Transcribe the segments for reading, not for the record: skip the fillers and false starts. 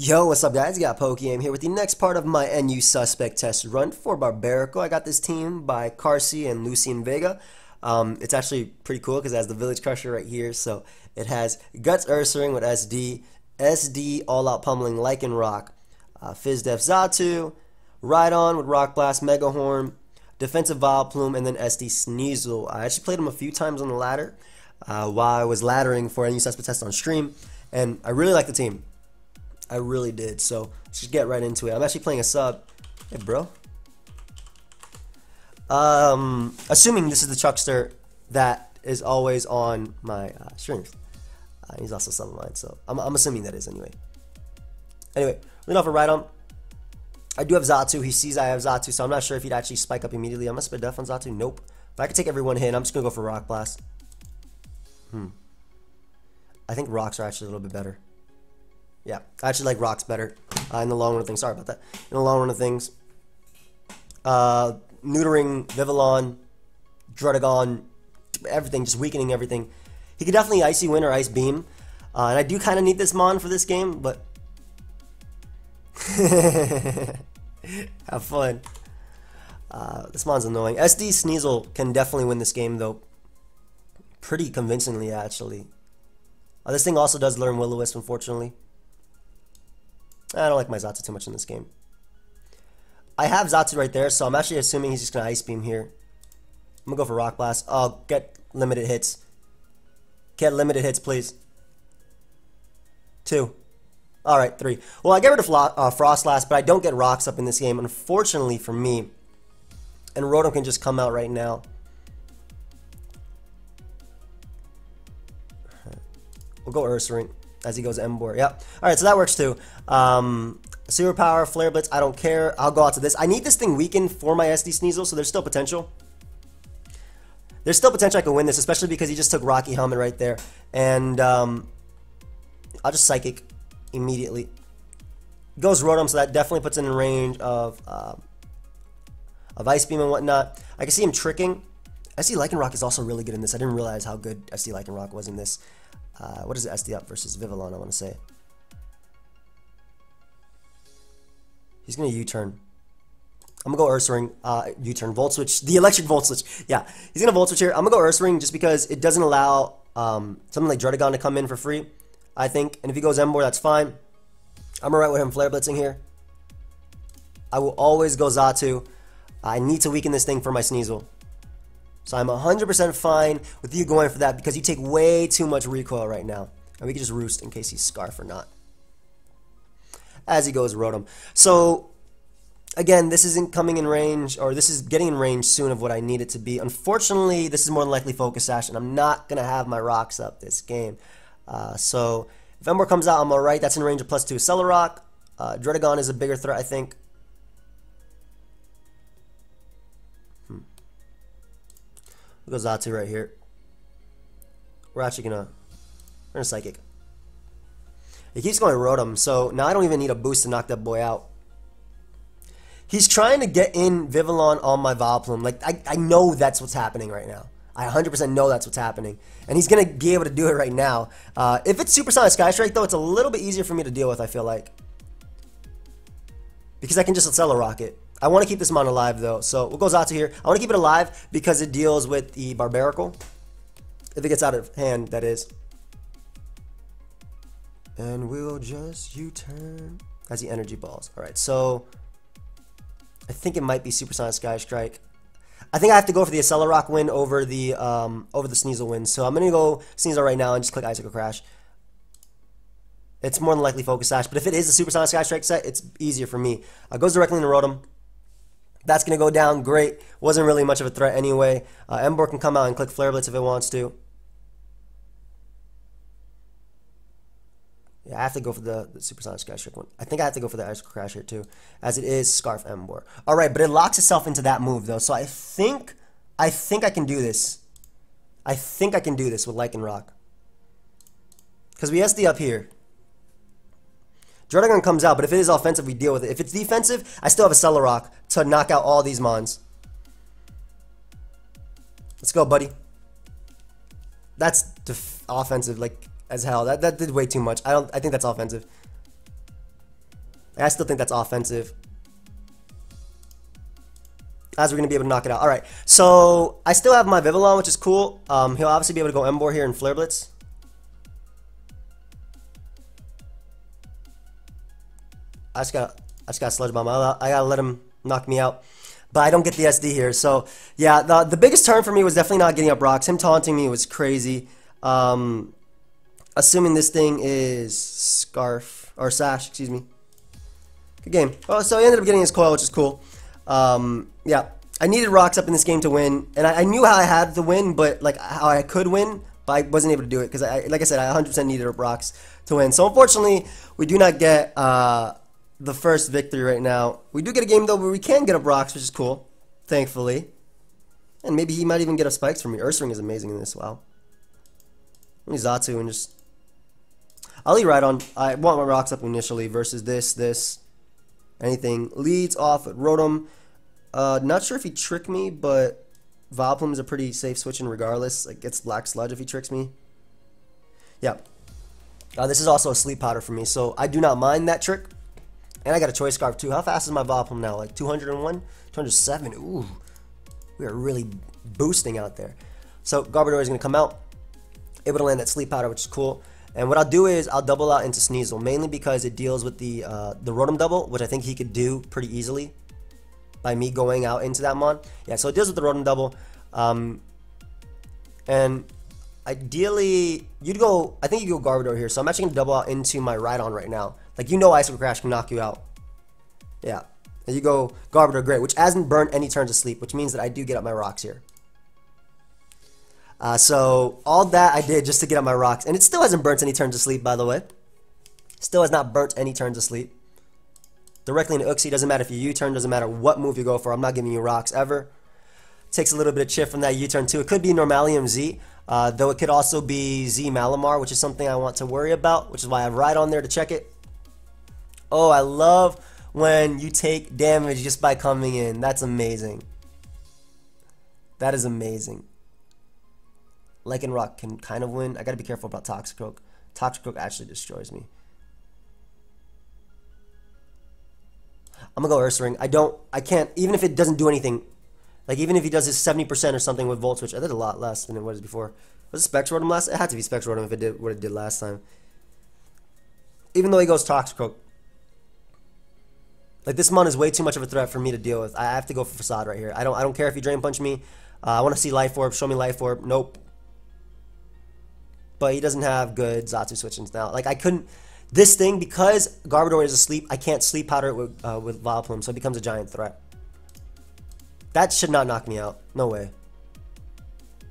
Yo, what's up guys? Got PokeaimMD here with the next part of my NU Suspect test run for Barbaracle. I got this team by Carcy and Lucy and Vega. It's actually pretty cool because it has the Village Crusher right here. So it has Guts Ursaring with SD All Out Pummeling Lycanroc, Fizz Def Xatu, Ride On with Rock Blast, Mega Horn, Defensive Vileplume, and then SD Sneasel. I actually played him a few times on the ladder while I was laddering for NU Suspect test on stream, and I really like the team. I really did, so let's just get right into it. I'm actually playing a sub. Hey, bro. Assuming this is the Chuckster that is always on my streams. He's also sub of mine, so I'm assuming that is anyway. Anyway, leading off a Ride On. I do have Xatu. He sees I have Xatu, so I'm not sure if he'd actually spike up immediately. I'm gonna spit def on Xatu. Nope. But I can take every one hit. I'm just gonna go for Rock Blast. I think rocks are actually a little bit better. Yeah, I actually like rocks better in the long run of things. Sorry about that. In the long run of things, neutering Vivillon, Druddigon, everything, just weakening everything. He could definitely Icy Wind or Ice Beam, and I do kind of need this Mon for this game, but have fun. This Mon's annoying. SD Sneasel can definitely win this game, though, pretty convincingly, actually. This thing also does learn Will-O-Wisp, unfortunately. I don't like my Xatu too much in this game. I have Xatu right there, so I'm actually assuming he's just going to Ice Beam here. I'm going to go for Rock Blast. Oh, get limited hits. Get limited hits, please. 2. Alright, 3. Well, I get rid of Frost Blast, but I don't get rocks up in this game, unfortunately for me. And Rotom can just come out right now. We'll go Ursaring as he goes Emboar. Yep. Alright, so that works too. Super Power, Flare Blitz, I don't care. I'll go out to this. I need this thing weakened for my SD Sneasel, so there's still potential. There's still potential I can win this, especially because he just took Rocky Helmet right there. And I'll just Psychic immediately. Goes Rotom, so that definitely puts it in range of Ice Beam and whatnot. I can see him tricking. SD Lycanroc is also really good in this. I didn't realize how good SD Lycanroc was in this. What is it, SD up versus Vivillon, I want to say. He's going to U-turn. I'm going to go Ursaring, U-turn, Volt Switch, the electric Volt Switch. Yeah, he's going to Volt Switch here. I'm going to go Ursaring just because it doesn't allow something like Druddigon to come in for free, I think. And if he goes Emboar, that's fine. I'm alright with him Flare Blitzing here. I will always go Xatu. I need to weaken this thing for my Sneasel. So I'm 100% fine with you going for that because you take way too much recoil right now. And we can just Roost in case he's Scarf or not. As he goes Rotom. So, again, this isn't coming in range, or this is getting in range soon of what I need it to be. Unfortunately, this is more than likely Focus Sash, and I'm not going to have my rocks up this game. So, if Emboar comes out, I'm alright. That's in range of +2 Accelerock. Druddigon is a bigger threat, I think. We'll go Xatu right here. We're actually gonna Psychic. He keeps going Rotom, so now I don't even need a boost to knock that boy out. He's trying to get in Vivillon on my Vileplume. Like, I know that's what's happening right now. I 100% know that's what's happening. And he's gonna be able to do it right now. If it's Supersonic Sky Strike, though, it's a little bit easier for me to deal with, I feel like. Because I can just Accelerock it. I want to keep this Mon alive, though, so we'll go Xatu here. I want to keep it alive because it deals with the Barbaracle. If it gets out of hand, that is. And we'll just U-turn as he Energy Balls. Alright, so I think it might be Supersonic Sky Strike. I think I have to go for the Accelerock win over the Sneasel win. So I'm going to go Sneasel right now and just click Icicle Crash. It's more than likely Focus Sash, but if it is a Supersonic Sky Strike set, it's easier for me. Goes directly into Rotom. That's going to go down great. Wasn't really much of a threat anyway. Emboar can come out and click Flare Blitz if it wants to. Yeah, I have to go for the Supersonic Sky Strike one. I think I have to go for the Icicle Crash here too, as it is Scarf Emboar. Alright, but it locks itself into that move though, so I think I can do this. I think I can do this with Lycanroc. Because we SD up here. Druddigon comes out, but if it is offensive, we deal with it. If it's defensive, I still have a Accelerock to knock out all these Mons. Let's go, buddy. That's offensive, like, as hell. That did way too much. I think that's offensive. I still think that's offensive. As we're going to be able to knock it out. Alright, so I still have my Vivillon, which is cool. He'll obviously be able to go Emboar here and Flare Blitz. I just got Sludge Bomb. I gotta let him knock me out. But I don't get the SD here. So, yeah, the biggest turn for me was definitely not getting up rocks. Him taunting me was crazy. Assuming this thing is Scarf, or Sash, excuse me. Good game. Oh, so he ended up getting his coil, which is cool. Yeah, I needed rocks up in this game to win. And I knew how I had to win, but, like, how I could win. But I wasn't able to do it because, like I said, I 100% needed up rocks to win. So, unfortunately, we do not get the first victory right now. We do get a game, though, where we can get up rocks, which is cool, thankfully. And maybe he might even get up spikes for me. Ursaring is amazing in this, wow. Let me Zatu and just... I'll lead right on. I want my rocks up initially versus this, anything. Leads off at Rotom. Not sure if he tricked me, but Vileplume is a pretty safe switch in regardless. Like, it's Black Sludge if he tricks me. Yeah. This is also a sleep powder for me, so I do not mind that trick. And I got a Choice Scarf too. How fast is my Vileplume now? Like 201? 207? Ooh. We are really boosting out there. So Garbodor is going to come out. Able to land that Sleep Powder, which is cool. And what I'll do is I'll double out into Sneasel, mainly because it deals with the Rotom double, which I think he could do pretty easily by me going out into that Mon. Yeah, so it deals with the Rotom double. And ideally, you'd go, I think you go Garbodor here. So I'm actually going to double out into my Rhydon right now. Like, you know Ice Crash can knock you out. Yeah. And you go Garbodor, great, which hasn't burnt any turns of sleep, which means that I do get up my rocks here. So all that I did just to get up my rocks. And it still hasn't burnt any turns of sleep, by the way. Still has not burnt any turns of sleep. Directly into Uxie, doesn't matter if you U-turn, doesn't matter what move you go for. I'm not giving you rocks ever. Takes a little bit of chip from that U-turn too. It could be Normalium Z, though it could also be Z Malamar, which is something I want to worry about, which is why I have Ride on there to check it. Oh, I love when you take damage just by coming in. That's amazing. That is amazing. Lycanroc can kind of win. I gotta be careful about Toxicroak. Toxicroak actually destroys me. I'm gonna go Ursaring. I can't, even if it doesn't do anything, like even if he does his 70% or something with Volt Switch, I did a lot less than it was before. Was it Specs Rotom last? It had to be Specs Rotom if it did what it did last time. Even though he goes Toxicroak. Like, this Mon is way too much of a threat for me to deal with. I have to go for Facade right here. I don't care if you Drain Punch me. I want to see Life Orb. Show me Life Orb. Nope. But he doesn't have good Zatu switchings now. Like, I couldn't... This thing, because Garbodor is asleep, I can't Sleep Powder it with Vileplume, so it becomes a giant threat. That should not knock me out. No way.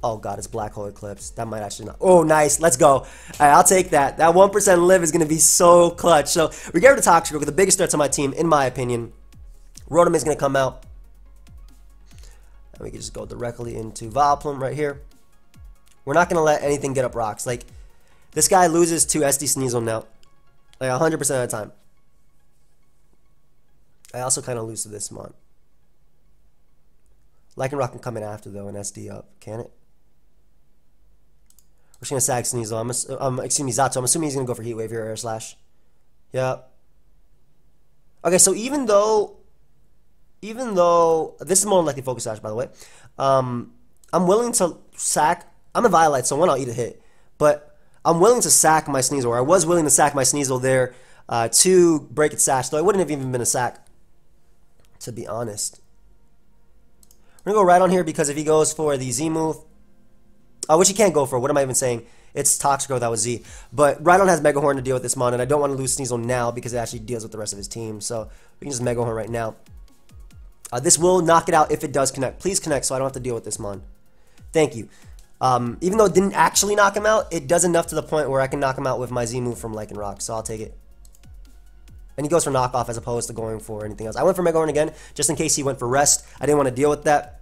Oh, God, it's Black Hole Eclipse. That might actually not... Oh, nice. Let's go. All right, I'll take that. That 1% live is going to be so clutch. So, we get rid of Toxicroak, the biggest threats on my team, in my opinion. Rotom is going to come out. And we can just go directly into Vileplume right here. We're not going to let anything get up rocks. Like, this guy loses to SD Sneasel now. Like, 100% of the time. I also kind of lose to this Mon. Lycanroc can come in after, though, and SD up. Can it? We're just going to sag Sneasel. Excuse me, Zatu. I'm assuming he's going to go for Heat Wave here, Air Slash. Yeah. Okay, so even though... This is more likely Focus Sash, by the way. I'm willing to sack... I'm a Violite, so one, I'll eat a hit. But I'm willing to sack my Sneasel, or I was willing to sack my Sneasel there to break its Sash, though it wouldn't have even been a sack, to be honest. We're going to go right on here because if he goes for the Z move, which he can't go for, what am I even saying? It's Toxicroak, that was Z. But Rhydon has Mega Horn to deal with this Mon, and I don't want to lose Sneasel now because it actually deals with the rest of his team. So we can just Mega Horn right now. This will knock it out if it does connect. Please connect so I don't have to deal with this Mon. Thank you. Even though it didn't actually knock him out, it does enough to the point where I can knock him out with my Z move from Lycanroc, so I'll take it. And he goes for knockoff as opposed to going for anything else. I went for Mega Horn again, just in case he went for rest. I didn't want to deal with that.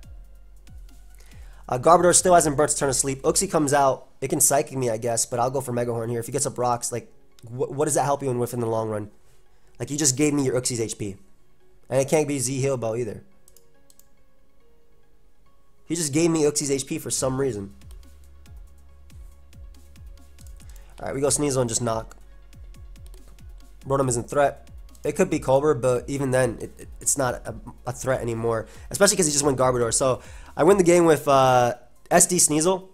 Garbodor still hasn't burnt his turn of sleep. Uxie comes out. It can Psychic me, I guess, but I'll go for Mega Horn here. If he gets up rocks, like, what does that help you with in the long run? Like, you just gave me your Uxie's HP. And it can't be Z Heal Bell either. He just gave me Uxie's HP for some reason. Alright, we go Sneasel and just knock. Rotom isn't threat. It could be Cobra, but even then, it's not a threat anymore. Especially because he just went Garbodor. So I win the game with SD Sneasel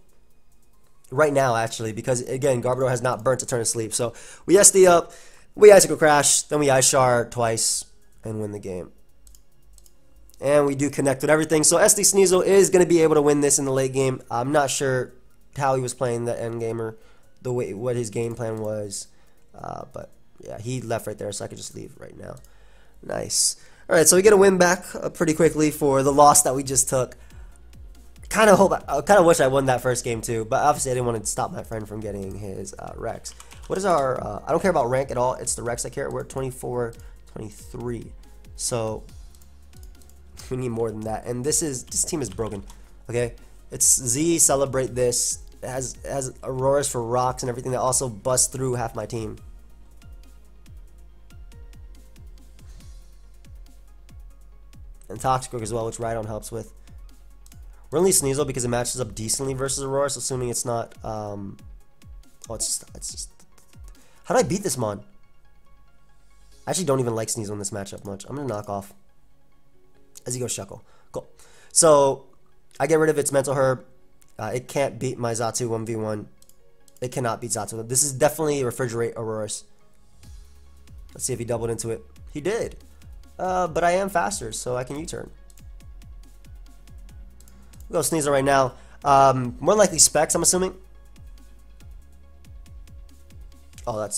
right now, actually, because again, Garbodor has not burnt to turn to sleep. So we SD up, we Icicle Crash, then we Ice Shard twice and win the game. And we do connect with everything. So SD Sneasel is going to be able to win this in the late game. I'm not sure how he was playing the end gamer, the way what his game plan was, but yeah, he left right there, so I could just leave right now. Nice. All right, so we get a win back pretty quickly for the loss that we just took. I kind of wish I won that first game too, but obviously I didn't want to stop my friend from getting his Rex. What is our? I don't care about rank at all. It's the Rex I care. We're at 24, 23. So we need more than that. And this team is broken. Okay, it's Z. Celebrate this. It has Auroras for rocks and everything that also busts through half my team. And Toxic as well, which Rhydon helps with. We're only Sneasel because it matches up decently versus Aurora, so assuming it's not, oh, it's just, how do I beat this Mon? I actually don't even like Sneasel in this matchup much. I'm going to knock off as he goes Shuckle. Cool. So, I get rid of its Mental Herb. It can't beat my Xatu 1v1. It cannot beat Xatu. This is definitely Refrigerate Auroras. Let's see if he doubled into it. He did. But I am faster, so I can U-turn. We'll go Sneasel right now. More likely Specs, I'm assuming. Oh, that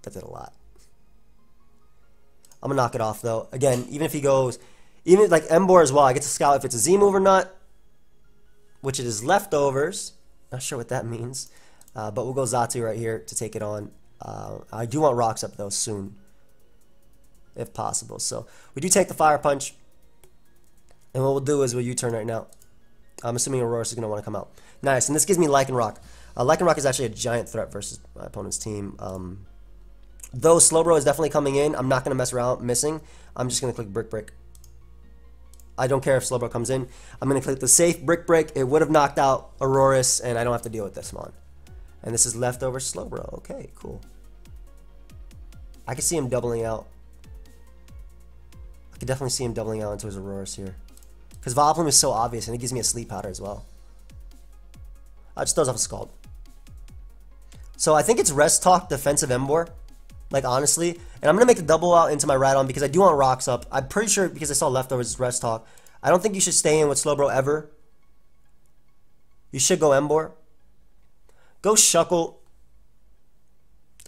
did a lot. I'm gonna knock it off though. Again, even if he goes, even like Emboar as well, I get to scout if it's a Z move or not, which it is leftovers. Not sure what that means, but we'll go Xatu right here to take it on. I do want rocks up though soon, if possible. So we do take the Fire Punch. And what we'll do is we'll U-turn right now. I'm assuming Aurora is going to want to come out. Nice. And this gives me Lycanroc. Lycanroc is actually a giant threat versus my opponent's team. Though Slowbro is definitely coming in, I'm not going to mess around missing. I'm just going to click Brick Break. I don't care if Slowbro comes in. I'm going to click the safe Brick Break. It would have knocked out Auroras, and I don't have to deal with this Mon. And this is leftover Slowbro. Okay, cool. I can see him doubling out. I can definitely see him doubling out into his Auroras here. Because Vileplume is so obvious, and it gives me a Sleep Powder as well. Just throws off a Scald. So I think it's Rest Talk defensive Emboar. Like, honestly. And I'm going to make the double out into my Rhydon because I do want rocks up. I'm pretty sure because I saw leftovers, it's Rest Talk. I don't think you should stay in with Slowbro ever. You should go Emboar. Go Shuckle.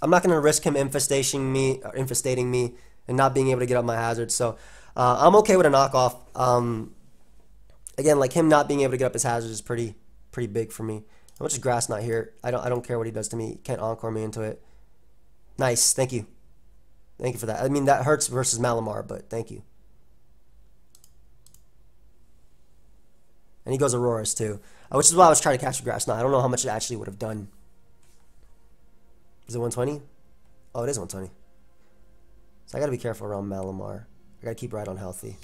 I'm not going to risk him infestating me and not being able to get up my hazard. So I'm okay with a knockoff. Again, like him not being able to get up his hazard is pretty big for me. How much is Grass not here? I don't care what he does to me. He can't Encore me into it. Nice, thank you. Thank you for that. I mean, that hurts versus Malamar, but thank you. And he goes Auroras too, which is why I was trying to catch Grass Knot. I don't know how much it actually would have done. Is it 120? Oh, it is 120. So I gotta be careful around Malamar. I gotta keep Rhydon healthy.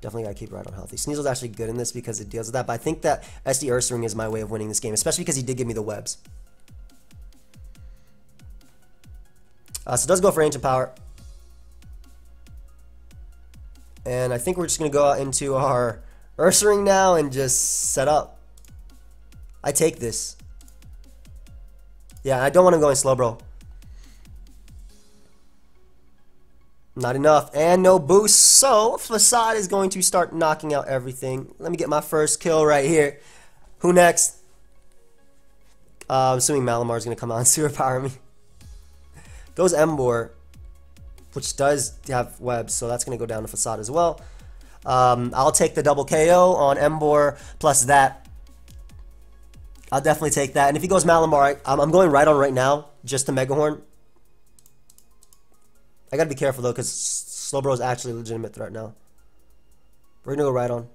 Definitely gotta keep Rhydon healthy. Sneasel's actually good in this because it deals with that, but I think that SD Ursaring is my way of winning this game, especially because he did give me the webs. So it does go for Ancient Power. And I think we're just gonna go out into our Ursaring now and just set up. I take this. Yeah, I don't want to go in Slowbro. Not enough. And no boost. So, Facade is going to start knocking out everything. Let me get my first kill right here. Who next? I'm assuming Malamar is going to come out and superpower me. Goes Emboar, which does have webs, so that's going to go down to Facade as well. I'll take the double KO on Emboar plus that. I'll definitely take that. And if he goes Malamar, I'm going Rhydon right now just to Mega Horn. I gotta be careful though, because Slowbro is actually a legitimate threat now. We're gonna go Rhydon.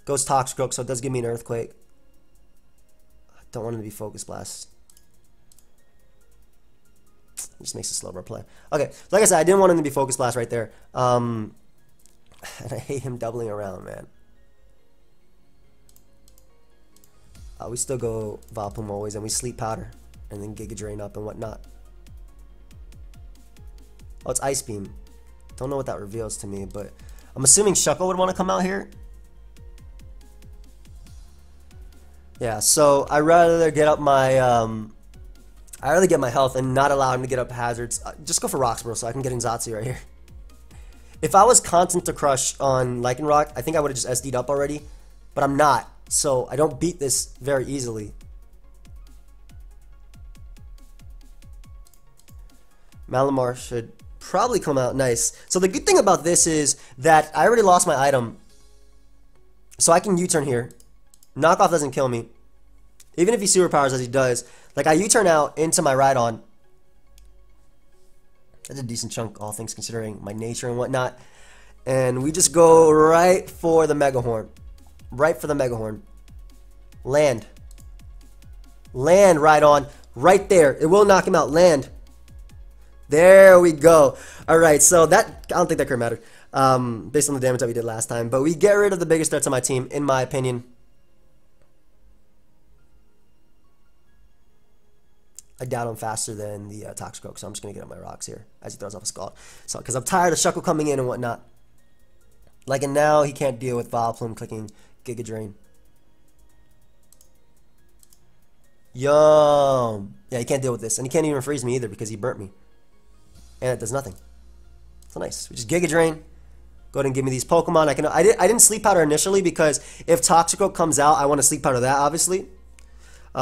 Goes Toxicroak, so it does give me an Earthquake. I don't want him to be Focus Blast. It just makes a Slowbro play. Okay, so like I said, I didn't want him to be Focus Blast right there. And I hate him doubling around, man. We still go Vileplume always, and we Sleep Powder, and then Giga Drain up and whatnot. Oh, it's Ice Beam. Don't know what that reveals to me, but I'm assuming Shuckle would want to come out here. Yeah, so I'd rather get up my I'd rather get my health and not allow him to get up hazards. Just go for Rocks, bro, so I can get in Zatsu right here. If I was content to crush on Lycanroc, I think I would have just SD'd up already, but I'm not, so I don't beat this very easily. Malamar should probably come out nice. So the good thing about this is that I already lost my item, so I can U-turn here. Knockoff doesn't kill me. Even if he superpowers as he does, like I U-turn out into my Rhydon. That's a decent chunk, all things considering my nature and whatnot. And we just go right for the Mega Horn. Right for the Mega Horn. Land. Land, Rhydon. Right there. It will knock him out. Land. There we go. Alright, so that, I don't think that could matter. Based on the damage that we did last time. But we get rid of the biggest threats on my team, in my opinion. I doubt him faster than the Toxicroak, so I'm just going to get up my rocks here as he throws off a Scald. So, because I'm tired of Shuckle coming in and whatnot. Like, and now he can't deal with Vileplume clicking Giga Drain. Yum. Yeah, he can't deal with this. And he can't even freeze me either because he burnt me. And it does nothing. So nice. We just Giga Drain. Go ahead and give me these Pokemon. I didn't Sleep Powder initially because if Toxicroak comes out, I want to Sleep Powder that, obviously.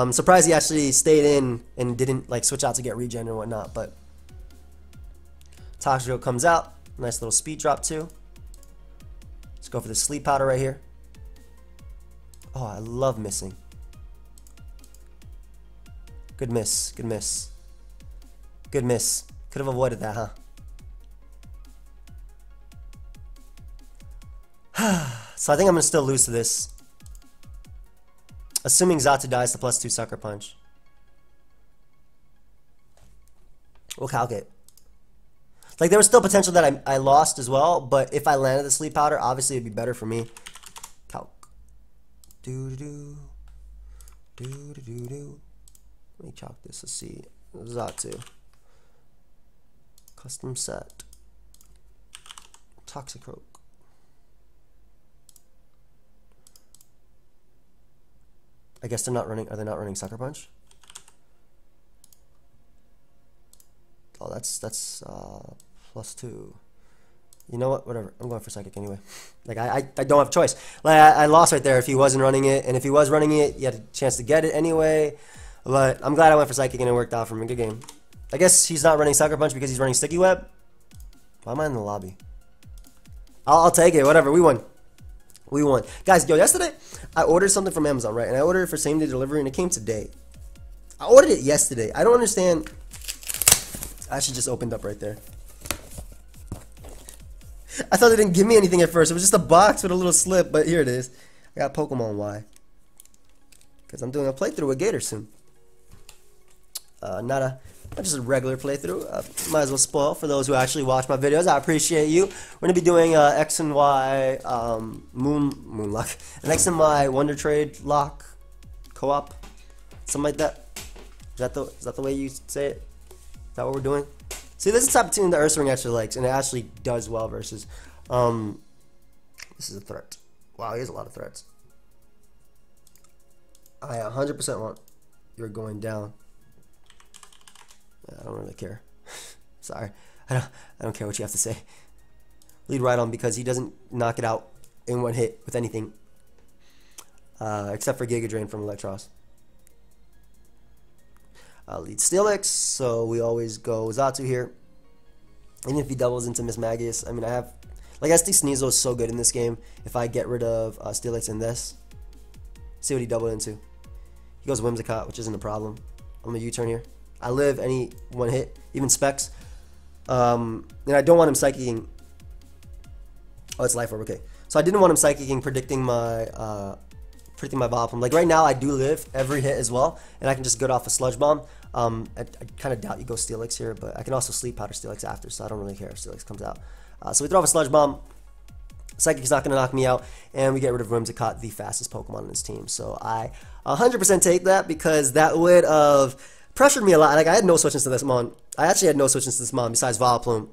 Surprised he actually stayed in and didn't like switch out to get regen and whatnot, but Toxicroak comes out. Nice little speed drop too. Let's go for the Sleep Powder right here. Oh, I love missing. Good miss. Good miss. Good miss. Could have avoided that, huh? So I think I'm going to still lose to this. Assuming Zatsu dies to +2 Sucker Punch. We'll calculate. Like, there was still potential that I lost as well, but if I landed the Sleep Powder, obviously it'd be better for me. Calc. Do-do-do. Do-do-do-do. Let me chalk this. Let's see. Zatsu. Custom set. Toxicroak. I guess they're not running. Are they not running Sucker Punch? Oh, that's +2. You know what? Whatever. I'm going for Psychic anyway. Like I don't have a choice. Like I lost right there if he wasn't running it, and if he was running it, you had a chance to get it anyway. But I'm glad I went for Psychic and it worked out for me. Good game. I guess he's not running Sucker Punch because he's running Sticky Web. Why am I in the lobby? I'll take it. Whatever. We won. We won. Guys, yo, yesterday, I ordered something from Amazon, right? And I ordered it for same-day delivery, and it came today. I ordered it yesterday. I don't understand. I actually just opened up right there. I thought they didn't give me anything at first. It was just a box with a little slip, but here it is. I got Pokemon Y. Because I'm doing a playthrough with Gator soon. Not just a regular playthrough. Might as well spoil for those who actually watch my videos. I appreciate you. We're going to be doing X and Y Moonlock. An X and Y Wonder Trade Lock co-op. Something like that. Is that the way you say it? Is that what we're doing? See, this is the type of team that Ursaring actually likes, and it actually does well versus. This is a threat. Wow, he has a lot of threats. I 100% want you're going down. I don't really care. Sorry. I don't care what you have to say. Lead Rhydon because he doesn't knock it out in one hit with anything. Except for Giga Drain from Electros. Lead Steelix, so we always go Zatsu here. Even if he doubles into Miss Magius, I mean, I have... Like, SD Sneasel is so good in this game. If I get rid of Steelix in this, see what he doubled into. He goes Whimsicott, which isn't a problem. I'm going to U-turn here. I live any one hit, even Specs. And I don't want him Psychicking. Oh, it's Life Orb, okay. So I didn't want him Psychicking, predicting my Vileplume. Like right now, I do live every hit as well, and I can just go off a Sludge Bomb. I kind of doubt you go Steelix here, but I can also Sleep Powder Steelix after, so I don't really care if Steelix comes out. So we throw off a Sludge Bomb. Psychic's not going to knock me out, and we get rid of Whimsicott, the fastest Pokemon on this team. So I 100% take that because that would have pressured me a lot. Like I had no switches to this Mon. I actually had no switches to this Mon besides Vileplume.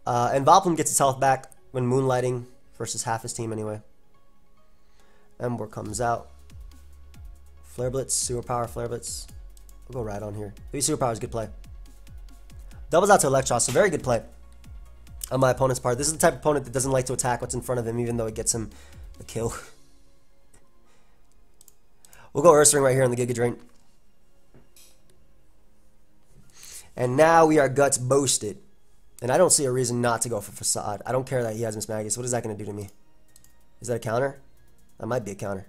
And Vileplume gets his health back when moonlighting versus half his team anyway. Ember comes out. Flare Blitz, Super Power, Flare Blitz. We'll go right on here. Maybe Super Power is a good play. Doubles out to Electros, so very good play on my opponent's part. This is the type of opponent that doesn't like to attack what's in front of him, even though it gets him a kill. We'll go Ursaring right here on the Giga Drain. And now we are Guts boosted. And I don't see a reason not to go for Facade. I don't care that he has Miss Magus. What is that going to do to me? Is that a counter? That might be a counter.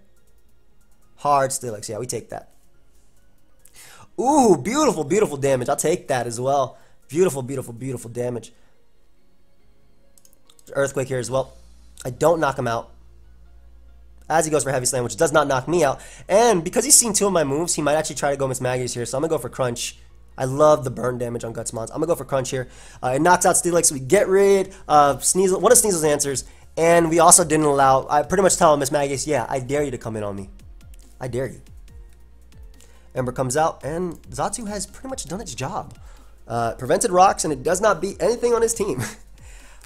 Hard Steelix. Yeah, we take that. Ooh, beautiful, beautiful damage. I'll take that as well. Beautiful, beautiful, beautiful damage. Earthquake here as well. I don't knock him out. As he goes for Heavy Slam, which does not knock me out. And because he's seen two of my moves, he might actually try to go Miss Magus here. So I'm going to go for Crunch. I love the burn damage on Guts Mons. I'm going to go for Crunch here. It knocks out Steelix. So we get rid of Sneasel, one of Sneasel's answers. And we also didn't allow... I pretty much tell Miss Magus, yeah, I dare you to come in on me. I dare you. Ember comes out, and Xatu has pretty much done its job. Prevented rocks, and it does not beat anything on his team.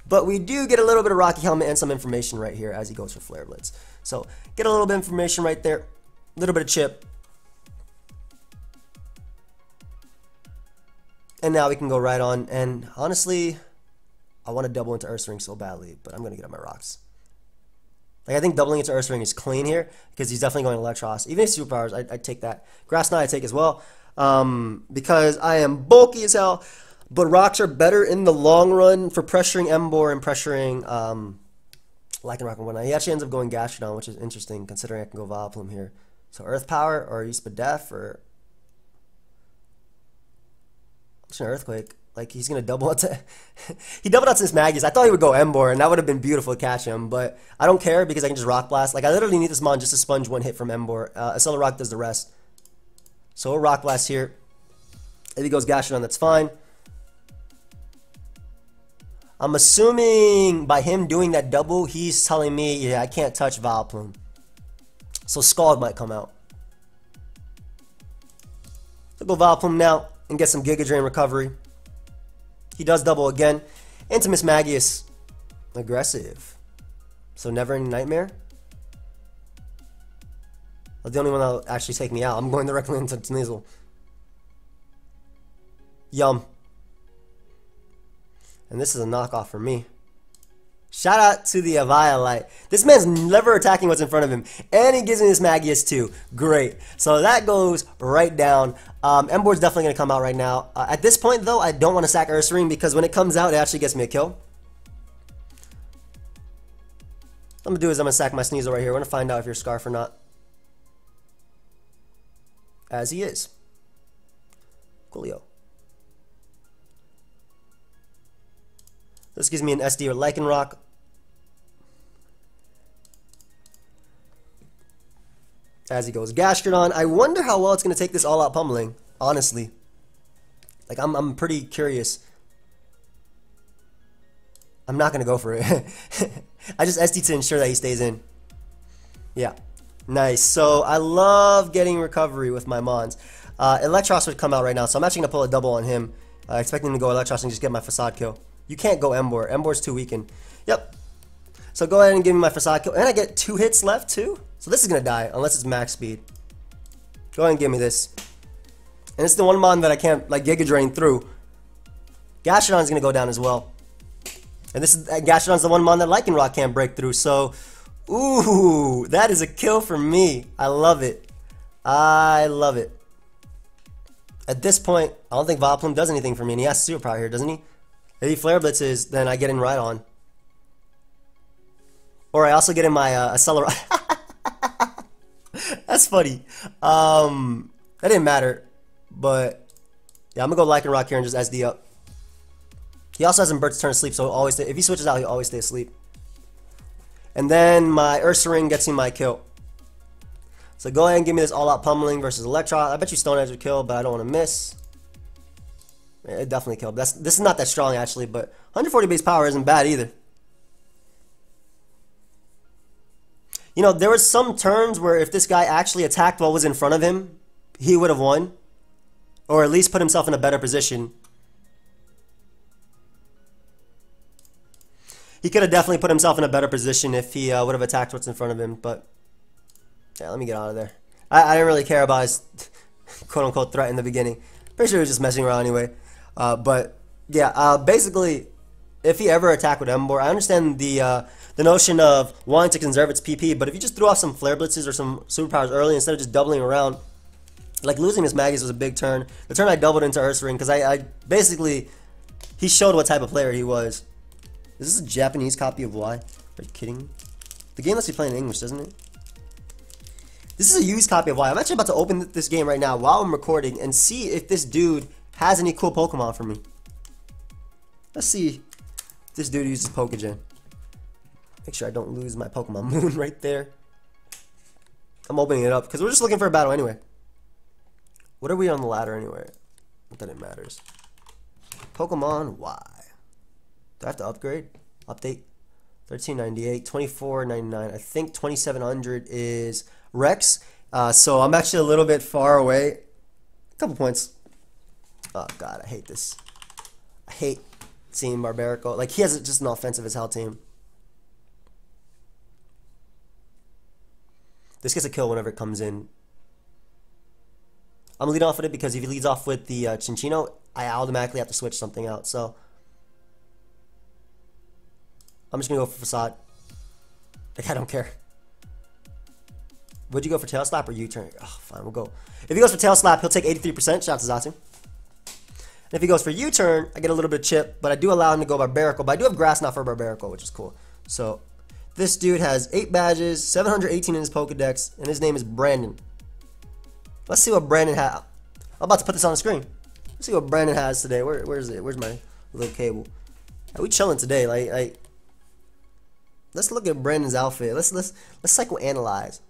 But we do get a little bit of Rocky Helmet and some information right here as he goes for Flare Blitz. So, get a little bit of information right there. A little bit of chip. And now we can go right on. And honestly, I want to double into Ursaring so badly, but I'm going to get up my rocks. Like, I think doubling into Ursaring is clean here because he's definitely going Electros. Even if Superpowers, I'd take that. Grass Knot I take as well because I am bulky as hell. But rocks are better in the long run for pressuring Ember and pressuring Lycanroc and whatnot. He actually ends up going Gastrodon, which is interesting considering I can go Vileplume here. So Earth Power or use Spadef or... I'm just an Earthquake. Like, he's going to double out to... He doubled out to this Magus. I thought he would go Ember, and that would have been beautiful to catch him. But I don't care because I can just Rock Blast. Like, I literally need this Mon just to sponge one hit from Ember. Accelerate Rock does the rest. So we'll Rock Blast here. If he goes Gastrodon, that's fine. I'm assuming by him doing that double, he's telling me, yeah, I can't touch Vileplume. So Scald might come out. So go Vileplume now and get some Giga Drain recovery. He does double again. Into Miss Magus. Aggressive. So Never Ending Nightmare. That's the only one that'll actually take me out. I'm going directly into Sneasel. Yum. And this is a knockoff for me. Shout out to the Aviolite. This man's never attacking what's in front of him. And he gives me this Magius too. Great. So that goes right down. Embor's definitely going to come out right now. At this point, though, I don't want to sack Ursaring because when it comes out, it actually gets me a kill. What I'm going to do is I'm going to sack my Sneasel right here. We're going to find out if you're Scarf or not. As he is. Coolio. This gives me an SD or Lycanroc. As he goes Gastrodon. I wonder how well it's going to take this all-out pummeling, honestly. Like, I'm pretty curious. I'm not going to go for it. I just SD to ensure that he stays in. Yeah. Nice. So, I love getting recovery with my Mons. Electros would come out right now, so I'm actually going to pull a double on him. Expecting him to go Electros and just get my Facade kill. You can't go Ember. Ember's too weakened. Yep. So go ahead and give me my Facade kill. And I get 2 hits left too? So this is going to die unless it's max speed. Go ahead and give me this. And it's the one Mon that I can't like Giga Drain through. Gastrodon's going to go down as well. And this is Gastrodon's the one Mon that Lycanroc can't break through. So, ooh, that is a kill for me. I love it. I love it. At this point, I don't think Vileplume does anything for me. And he has Superpower here, doesn't he? If he Flare Blitzes, then I get in right on. Or I also get in my Accelerate. That's funny. That didn't matter. But, yeah, I'm going to go Lycanroc here and just SD up. He also has Burt's turn asleep, so he'll always stay, if he switches out, he'll always stay asleep. And then my Ursaring gets me my kill. So go ahead and give me this all-out pummeling versus Electro. I bet you Stone Edge would kill, but I don't want to miss. It definitely killed. This is not that strong, actually, but 140 base power isn't bad either. You know, there was some turns where if this guy actually attacked what was in front of him, he would have won. Or at least put himself in a better position. He could have definitely put himself in a better position if he would have attacked what's in front of him. But yeah, let me get out of there. I didn't really care about his quote-unquote threat in the beginning. Pretty sure he was just messing around anyway. But yeah, basically, if he ever attacked with Ember, I understand the notion of wanting to conserve its PP, but if you just threw off some flare blitzes or some superpowers early instead of just doubling around, like losing his Magus was a big turn. The turn I doubled into Ursaring because I basically, he showed what type of player he was. Is this a Japanese copy of Y? Are you kidding me? The game lets you play in English, doesn't it? This is a used copy of Y. I'm actually about to open this game right now while I'm recording and see if this dude has any cool Pokemon for me. Let's see if this dude uses Pokegen. Make sure I don't lose my Pokemon Moon right there. I'm opening it up because we're just looking for a battle anyway. What are we on the ladder anyway? Not that it matters. Pokemon Y. Do I have to upgrade? Update? 1398, 2499. I think 2700 is Rex. So I'm actually a little bit far away. A couple points. Oh god, I hate this. I hate seeing Barbaracle. Like, he has just an offensive as hell team. This gets a kill whenever it comes in. I'm leading off with it because if he leads off with the Chinchino, I automatically have to switch something out. So I'm just going to go for Facade. Like, I don't care. Would you go for Tail Slap or U-turn? Oh, fine, we'll go. If he goes for Tail Slap, he'll take 83%. Shout out to Zatu. And if he goes for U-turn, I get a little bit of chip, but I do allow him to go Barbaracle. But I do have Grass Knot for Barbaracle, which is cool. So this dude has 8 badges, 718 in his Pokedex, and his name is Brandon. Let's see what Brandon has. I'm about to put this on the screen. Let's see what Brandon has today. Where's it? Where's my little cable? Are we chilling today? Like, let's look at Brandon's outfit. Let's psychoanalyze.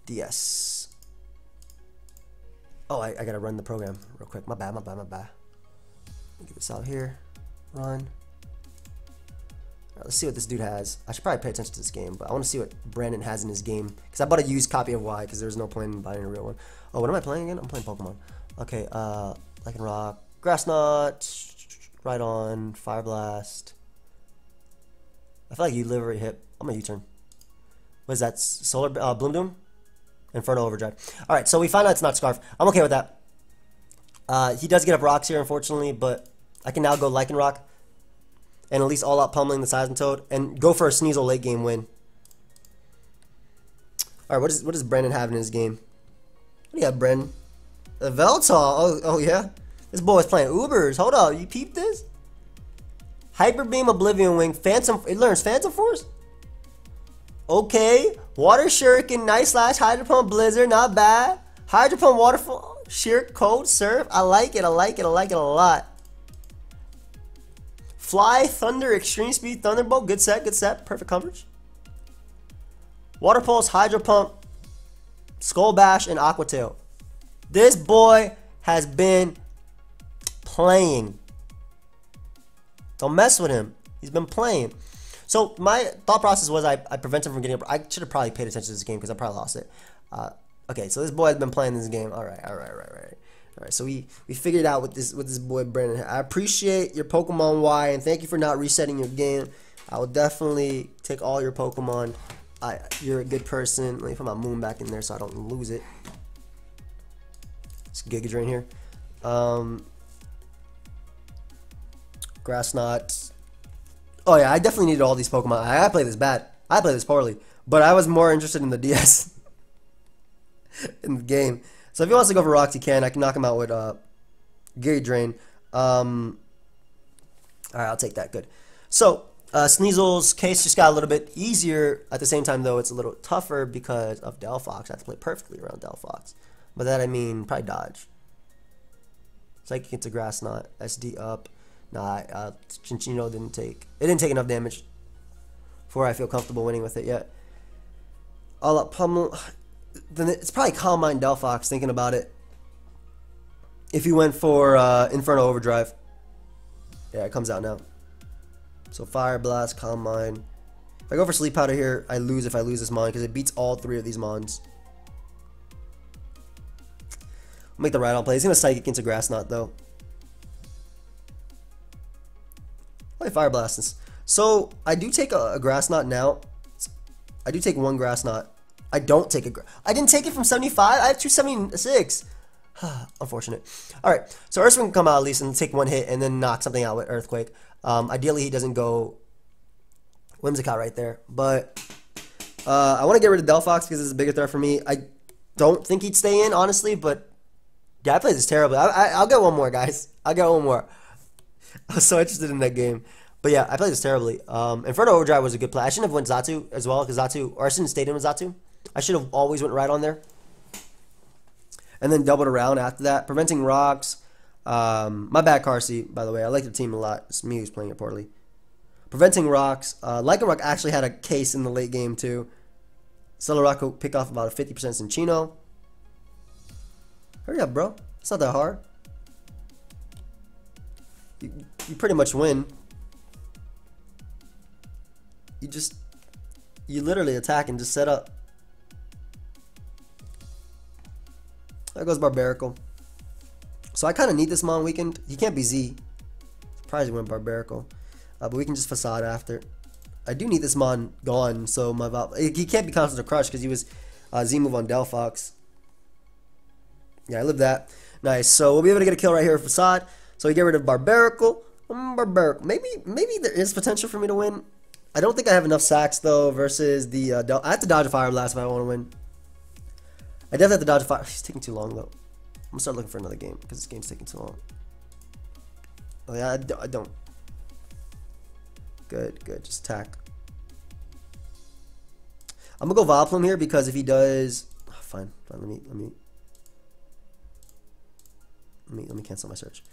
DS. Oh, I gotta run the program real quick. My bad. Let me get this out here. Run. Alright, let's see what this dude has. I should probably pay attention to this game, but I want to see what Brandon has in his game. Because I bought a used copy of Y, because there's no point in buying a real one. Oh, what am I playing again? I'm playing Pokemon. Okay, Lycanroc, Grass Knot, Right On, Fire Blast. I feel like you live or hit. I'm gonna U-turn. What is that? Solar Bloom Doom? Inferno Overdrive. Alright, so we find out it's not Scarf. I'm okay with that. He does get up rocks here, unfortunately, but I can now go Lycanroc and at least all out pummeling the Seismitoad and go for a Sneasel late game win. Alright, what does Brandon have in his game? What do you have, Brandon? A Veltal. Oh yeah. This boy's playing Ubers. Hold up, you peeped this? Hyper Beam, Oblivion Wing, Phantom. It learns Phantom Force. Okay, Water Shuriken, Night Slash, Hydro Pump, Blizzard, not bad. Hydro Pump, Waterfall, Sheer, Cold, Surf. I like it a lot. Fly, Thunder, Extreme Speed, Thunderbolt, good set, perfect coverage. Water Pulse, Hydro Pump, Skull Bash, and Aqua Tail. This boy has been playing. Don't mess with him. He's been playing. So my thought process was I prevented him from getting up. I should have probably paid attention to this game because I probably lost it. Okay, so this boy has been playing this game. All right. So we figured out what this boy Brandon. I appreciate your Pokemon Y and thank you for not resetting your game. I will definitely take all your Pokemon. You're a good person. Let me put my Moon back in there so I don't lose it. It's Giga Drain here. Grass Knot. Oh yeah, I definitely needed all these Pokemon. I play this bad. I play this poorly. But I was more interested in the DS in the game. So if he wants to go for rocks, he can. I can knock him out with Giga Drain. Alright, I'll take that. Good. So Sneasel's case just got a little bit easier. At the same time, though, it's a little tougher because of Delphox. I have to play perfectly around Delphox. By that I mean probably dodge. Psychic into Grass Knot. SD up. Nah, Chinchino didn't take enough damage before I feel comfortable winning with it yet. All up pummel. Then it's probably Calm Mind Delphox thinking about it. If you went for Inferno Overdrive. Yeah, it comes out now. So Fire Blast, Calm Mind. If I go for Sleep Powder here, I lose if I lose this Mon because it beats all 3 of these Mons. I'll make the right on play. He's going to Psychic into Grass Knot though. Probably Fire Blast this. So I do take a Grass Knot now. I do take one Grass Knot. I don't take a. I didn't take it from 75. I have 276. Unfortunate. All right, so Earthspring can come out at least and take one hit and then knock something out with Earthquake. Ideally, he doesn't go Whimsicott right there, but I want to get rid of Delphox because it's a bigger threat for me. I don't think he'd stay in, honestly, but yeah, I played this terribly. I'll get one more, guys. I'll get one more. I was so interested in that game. But yeah, I played this terribly. Inferno Overdrive was a good play. I shouldn't have went Xatu as well, because Xatu, or I shouldn't have stayed in with Xatu. I should have always went right on there. And then doubled around after that. Preventing Rocks. My bad, Carsey, by the way. I like the team a lot. It's me who's playing it poorly. Preventing Rocks. Lycanroc actually had a case in the late game, too. Celerac will pick off about a 50% Cinccino. Hurry up, bro. It's not that hard. You pretty much win. You literally attack and just set up. There goes Barbaracle. So I kind of need this Mon weekend. He can't be Z. Surprised he went Barbaracle. But we can just Facade after. I do need this Mon gone, so my he can't be constant to Crush because he was Z move on Delphox. Yeah, I live that. Nice. So we'll be able to get a kill right here with Facade. So we get rid of Barbaracle. Barbaracle. Maybe there is potential for me to win. I don't think I have enough sacks though versus the I have to dodge a Fire Blast if I want to win. I definitely have to dodge a Fire. He's taking too long though. I'm gonna start looking for another game because this game's taking too long. Oh yeah, I don't. Good. Just attack. I'm gonna go Vileplume here because if he does, oh, fine. Let me cancel my search.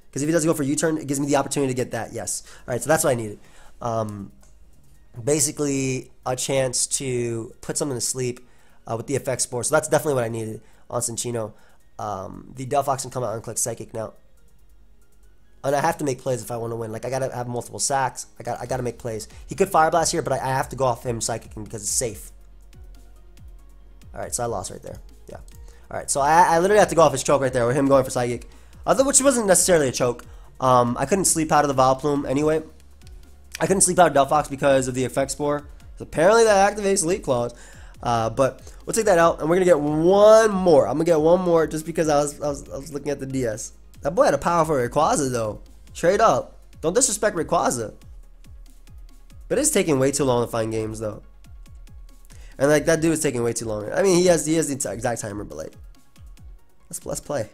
Because if he doesn't go for U-turn, it gives me the opportunity to get that. Yes. All right. So that's what I needed. Basically a chance to put something to sleep with the effect spore. So that's definitely what I needed on Cinccino. The Delphox can come out and click Psychic now. And I have to make plays if I want to win. Like I gotta have multiple sacks. I gotta make plays. He could Fire Blast here, but I have to go off him Psychicing because it's safe. Alright, so I lost right there. Yeah. Alright, so I literally have to go off his choke right there with him going for Psychic. Which wasn't necessarily a choke. I couldn't sleep out of the Vileplume anyway. I couldn't sleep out of Delphox because of the effect spore. Apparently that activates Leap Claws. But we'll take that out, and we're gonna get one more. I'm gonna get one more just because I was looking at the DS. That boy had a powerful Rayquaza though. Straight up. Don't disrespect Rayquaza. But it's taking way too long to find games though. And like that dude is taking way too long. I mean he has the exact timer, but like let's play.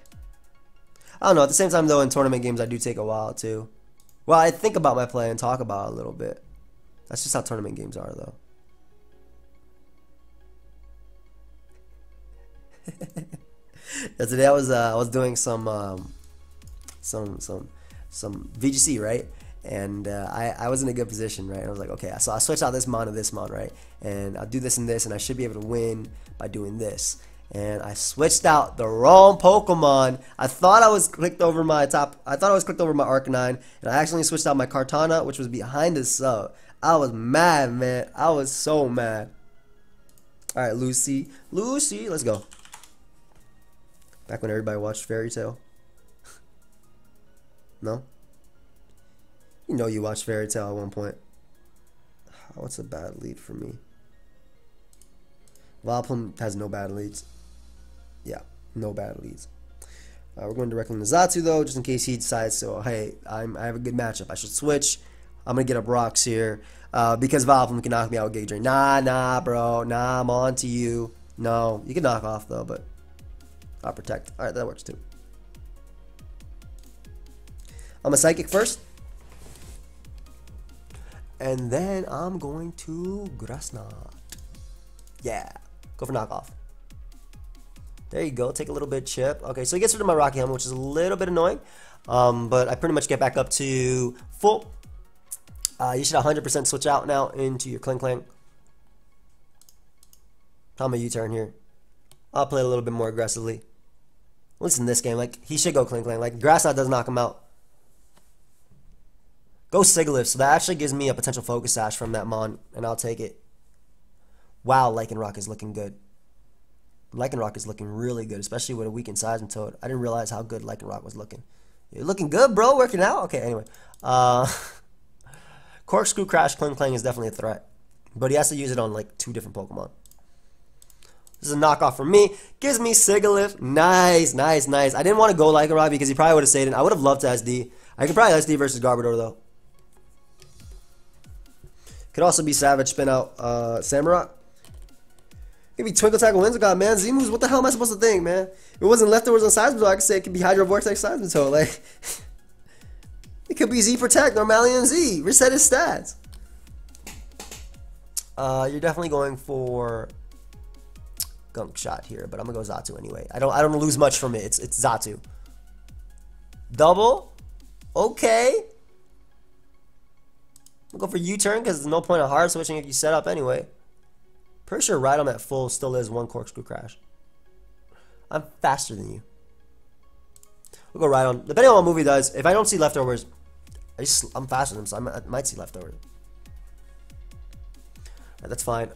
I don't know. At the same time though, in tournament games I do take a while too. Well, I think about my play and talk about it a little bit. That's just how tournament games are though. Yeah, today I was doing some VGC, right? And I was in a good position, right? I was like, okay, so I switched out this mon to this mon, right? And I'll do this and this, and I should be able to win by doing this. And I switched out the wrong Pokemon. I thought I was clicked over my Arcanine, and I accidentally switched out my Kartana, which was behind the sub. I was mad, man. I was so mad. All right, Lucy, let's go. Back when everybody watched Fairy Tail. No? You know you watched Fairy Tail at one point. What's a bad lead for me? Vileplume has no bad leads. Yeah, no bad leads. We're going directly into Xatu though, just in case he decides, so hey, I have a good matchup. I should switch. I'm going to get up rocks here. Because Vileplume can knock me out with Gate Drain. Nah, bro. Nah, I'm on to you. No, you can knock off though, but I'll protect. Alright, that works too. I'm a Psychic first. And then I'm going to Grass Knot. Yeah. Go for knockoff. There you go. Take a little bit of chip. Okay, so he gets rid of my Rocky Helmet, which is a little bit annoying. But I pretty much get back up to full. You should 100% switch out now into your Kling Klang. I'm a U-turn here. I'll play a little bit more aggressively. At least in this game, like he should go Kling Klang. Like Grass Knot does knock him out. Go Sigilyph, so that actually gives me a potential Focus Sash from that Mon, and I'll take it. Wow, Lycanroc is looking good. Lycanroc is looking really good, especially with a weakened Seismitoad. I didn't realize how good Lycanroc was looking. You're looking good, bro. Working out. Okay, anyway. Corkscrew, Crash, Clang is definitely a threat. But he has to use it on like 2 different Pokemon. This is a knockoff for me. Gives me Sigilyph. Nice, nice, nice. I didn't want to go Lycanroc because he probably would have stayed in. I would have loved to SD. I could probably SD versus Garbodor though. Could also be Savage, spin out Samurott. Could be Twinkle Tackle Whimsicott, man. Zemoos, what the hell am I supposed to think, man? If it wasn't leftovers on Seismitoad, I could say it could be Hydro Vortex Seismitoad. Like, it could be Z Protect, Normalium Z. Reset his stats. You're definitely going for Gunk Shot here, but I'm gonna go Xatu anyway. I don't lose much from it. It's Xatu. Double? Okay. I'm gonna go for U-turn because there's no point of hard switching if you set up anyway. Pretty sure Rhydom at full still is 1 Corkscrew Crash. I'm faster than you. We'll go Rhydom. Depending on what movie does, if I don't see leftovers, I'm faster than him, so I might see leftovers. Right, that's fine.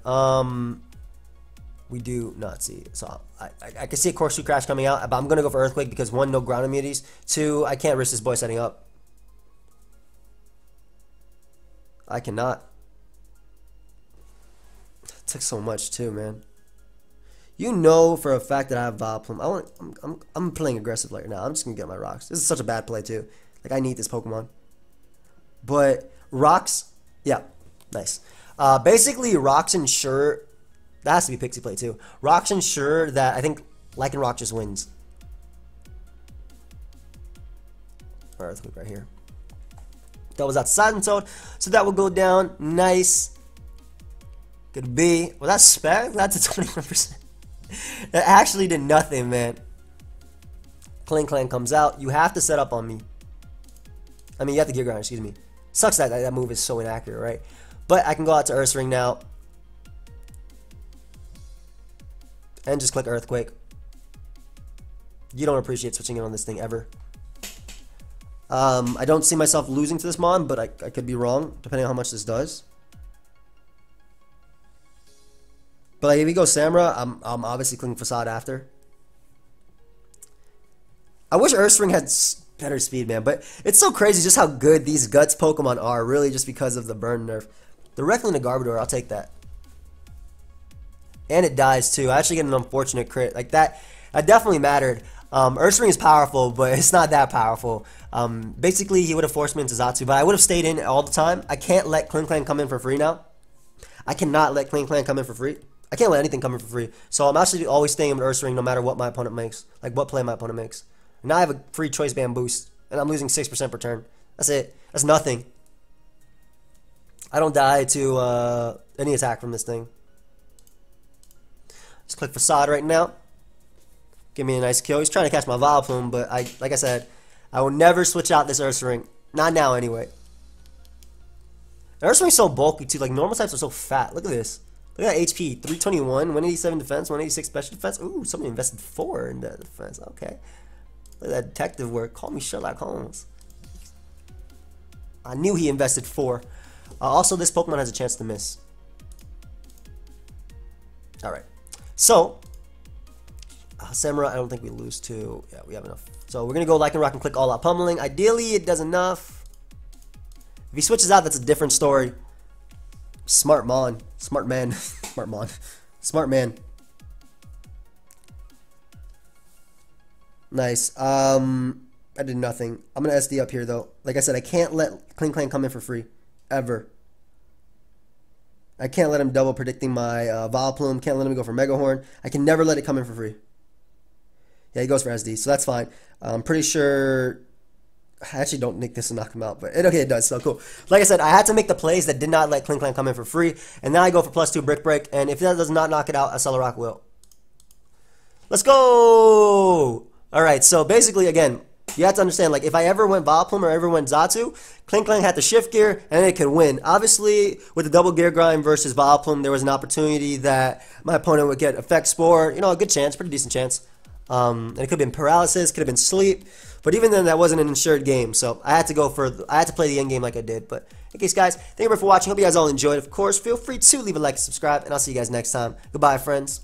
We do not see. So I can see a Corkscrew Crash coming out, but I'm gonna go for Earthquake because 1, no ground immunities. 2, I can't risk this boy setting up. I cannot. It took so much too, man. You know for a fact that I have Vileplume. I'm playing aggressive right now. I'm just gonna get my rocks. This is such a bad play too. Like I need this Pokemon. But rocks, yeah, nice. Basically rocks ensure that has to be Pixie play too. Rocks ensure that I think Lycanroc just wins. Earthquake right here. That was outside and so that will go down. Nice. Could be. Well, that's spec. That's a 21%. That actually did nothing, man. Clang comes out. You have to set up on me. I mean, you have to Gear Grind, excuse me. Sucks that move is so inaccurate, right? But I can go out to Ursaring now. And just click Earthquake. You don't appreciate switching in on this thing ever. I don't see myself losing to this Mon, but I could be wrong, depending on how much this does. But like, if we go Samurott, I'm obviously clicking Facade after. I wish Ursaring had better speed, man, but it's so crazy just how good these Guts Pokemon are, really just because of the burn nerf. Directly into Garbodor, I'll take that. And it dies too. I actually get an unfortunate crit. Like that definitely mattered. Ursaring is powerful, but it's not that powerful. Basically, he would have forced me into Xatu, but I would have stayed in all the time. I can't let Clang come in for free now. I cannot let Clang come in for free. I can't let anything come in for free. So I'm actually always staying with Ursaring no matter what my opponent makes. Like what play my opponent makes. Now I have a free Choice Band boost, and I'm losing 6% per turn. That's it. That's nothing. I don't die to any attack from this thing. Just click Facade right now. Give me a nice kill. He's trying to catch my Vileplume, but like I said, I will never switch out this Ursaring. Not now, anyway. Ursaring's so bulky, too. Like, normal types are so fat. Look at this. Look at that HP. 321, 187 defense, 186 special defense. Ooh, somebody invested 4 in that defense. Okay. Look at that detective work. Call me Sherlock Holmes. I knew he invested 4. Also, this Pokemon has a chance to miss. Alright. So, Samurott, I don't think we lose to. Yeah, we have enough. So we're going to go Lycanroc and click All Out Pummeling. Ideally, it does enough. If he switches out, that's a different story. Smart Mon. Smart man. Smart Mon. Smart man. Nice. I did nothing. I'm going to SD up here, though. Like I said, I can't let Clang come in for free. Ever. I can't let him double predicting my Vileplume. Can't let him go for Mega Horn. I can never let it come in for free. Yeah, he goes for SD, so that's fine. I'm pretty sure. I actually don't nick this and knock him out, but okay, it does. So cool. Like I said, I had to make the plays that did not let Clang come in for free, and now I go for +2 Brick Break. And if that does not knock it out, Accelerock will. Let's go! All right. So basically, again, you have to understand, like, if I ever went Vileplume or ever went Xatu, Clang had to shift gear, and it could win. Obviously, with the double gear grind versus Vileplume, there was an opportunity that my opponent would get Effect Spore. You know, a good chance, pretty decent chance. And it could have been paralysis, could have been sleep, but even then, that wasn't an insured game. So I had to go for, I had to play the end game like I did. But anyways, guys, thank you for watching. Hope you guys all enjoyed. Of course, feel free to leave a like and subscribe, and I'll see you guys next time. Goodbye, friends.